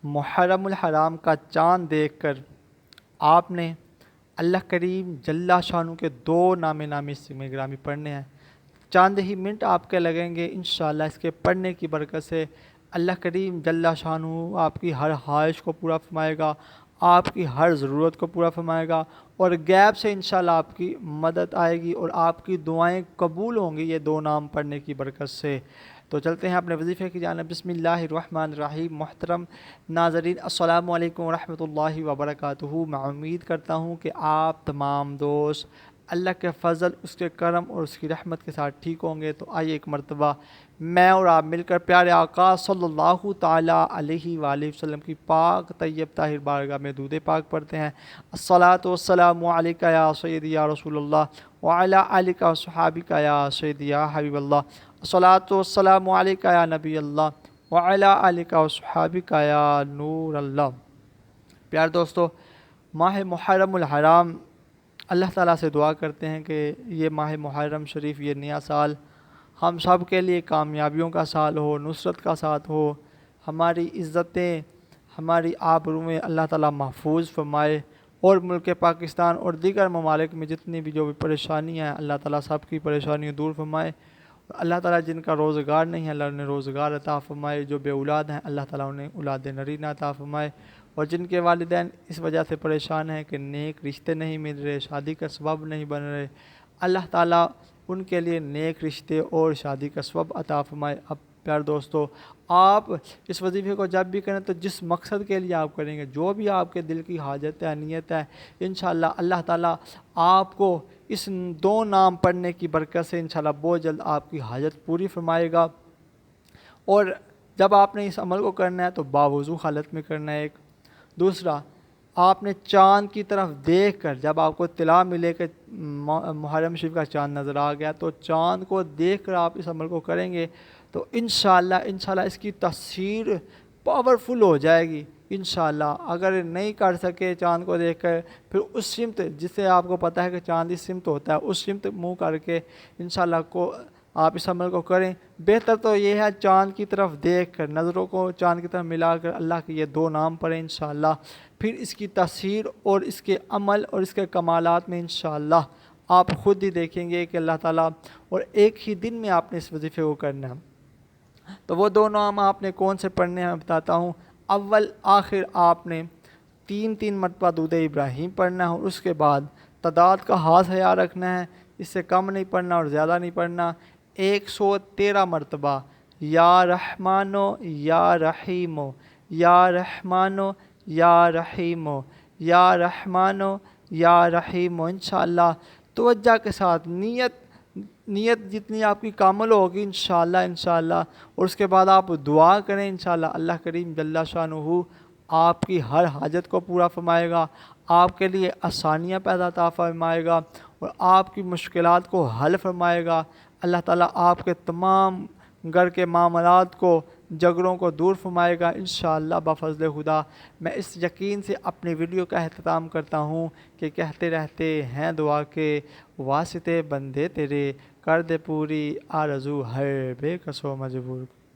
محرم الحرام کا چاند دیکھ کر آپ نے اللہ کریم جل شانہ کے دو نام نامی اسم گرامی پڑھنے ہیں۔ چاند ہی منٹ آپ کے لگیں گے انشاءاللہ اس کے پڑھنے کی برکت سے اللہ کریم جل شانہ آپ کی ہر خواہش کو پورا فرمائے گا، آپ کی ہر ضرورت کو پورا فرمائے گا، اور غیب سے انشاءاللہ آپ کی مدد آئے گی اور آپ کی دعائیں قبول ہوں گی یہ دو نام پڑھنے کی برکت سے۔ تو چلتے ہیں اپنے وظیفے کی جانب۔ بسم اللہ الرحمن الرحیم۔ محترم ناظرین، السلام علیکم ورحمۃ اللہ وبرکاتہ۔ میں امید کرتا ہوں کہ آپ تمام دوست اللہ کے فضل، اس کے کرم اور اس کی رحمت کے ساتھ ٹھیک ہوں گے۔ تو آئیے ایک مرتبہ میں اور آپ مل کر پیارے آقا صلی اللہ تعالیٰ علیہ وآلہ وسلم کی پاک طیب طاہر بارگاہ میں درود پاک پڑھتے ہیں۔ الصلاۃ والسلام علیک یا سیدی یا رسول اللہ وعلی آلک وصحابک یا سیدی یا حبیب اللہ۔ الصلاۃ والسلام علیک یا نبی اللہ وعلی آلک وصحابک یا نور اللہ۔ پیار دوستو، ماہ محرم الحرام، اللہ تعالیٰ سے دعا کرتے ہیں کہ یہ ماہ محرم شریف، یہ نیا سال ہم سب کے لیے کامیابیوں کا سال ہو، نصرت کا ساتھ ہو، ہماری عزتیں، ہماری آبروئیں اللہ تعالیٰ محفوظ فرمائے، اور ملک پاکستان اور دیگر ممالک میں جتنی بھی جو بھی پریشانیاں ہیں اللہ تعالیٰ سب کی پریشانیوں دور فرمائے، اور اللہ تعالیٰ جن کا روزگار نہیں ہے اللہ انہیں روزگار عطا فرمائے، جو بے اولاد ہیں اللہ تعالیٰ انہیں اولاد نرینہ عطا فرمائے، اور جن کے والدین اس وجہ سے پریشان ہیں کہ نیک رشتے نہیں مل رہے، شادی کا سبب نہیں بن رہے، اللہ تعالیٰ ان کے لیے نیک رشتے اور شادی کا سبب عطا فرمائے۔ اب پیار دوستو، آپ اس وظیفے کو جب بھی کریں تو جس مقصد کے لیے آپ کریں گے، جو بھی آپ کے دل کی حاجت ہے، نیت ہے، انشاءاللہ اللہ تعالیٰ آپ کو اس دو نام پڑھنے کی برکت سے انشاءاللہ بہت جلد آپ کی حاجت پوری فرمائے گا۔ اور جب آپ نے اس عمل کو کرنا ہے تو باوضو حالت میں کرنا ہے۔ ایک دوسرا، آپ نے چاند کی طرف دیکھ کر، جب آپ کو اطلاع ملے کہ محرم شریف کا چاند نظر آ گیا، تو چاند کو دیکھ کر آپ اس عمل کو کریں گے تو انشاءاللہ اس کی تاثیر پاورفل ہو جائے گی انشاءاللہ۔ اگر نہیں کر سکے چاند کو دیکھ کر، پھر اس سمت جسے آپ کو پتہ ہے کہ چاند اس سمت ہوتا ہے، اس سمت منہ کر کے انشاءاللہ کو آپ اس عمل کو کریں۔ بہتر تو یہ ہے چاند کی طرف دیکھ کر، نظروں کو چاند کی طرف ملا کر اللہ کے یہ دو نام پڑھیں انشاءاللہ، پھر اس کی تاثیر اور اس کے عمل اور اس کے کمالات میں انشاءاللہ آپ خود ہی دیکھیں گے کہ اللہ تعالیٰ، اور ایک ہی دن میں آپ نے اس وظیفے کو کرنا ہے۔ تو وہ دو نام آپ نے کون سے پڑھنے ہیں میں بتاتا ہوں۔ اول آخر آپ نے 3 مرتبہ درود ابراہیم پڑھنا ہے، اور اس کے بعد تعداد کا خاص خیال رکھنا ہے، اس سے کم نہیں پڑھنا اور زیادہ نہیں پڑھنا۔ 113 مرتبہ یا رحمانو یا رحیمو، یا رحمانو یا رحیمو، یا رحمانو یا رحیمو، انشاءاللہ توجہ کے ساتھ نیت جتنی آپ کی کامل ہوگی انشاءاللہ، اور اس کے بعد آپ دعا کریں انشاءاللہ اللہ کریم جل شانہ آپ کی ہر حاجت کو پورا فرمائے گا، آپ کے لیے آسانیاں پیدا عطا فرمائے گا، اور آپ کی مشکلات کو حل فرمائے گا۔ اللہ تعالیٰ آپ کے تمام گھر کے معاملات کو، جھگڑوں کو دور فرمائے گا انشاءاللہ بفضل خدا۔ میں اس یقین سے اپنی ویڈیو کا اختتام کرتا ہوں کہ کہتے رہتے ہیں دعا کے واسطے بندے تیرے، کر دے پوری آرزو ہر بے کس و مجبور۔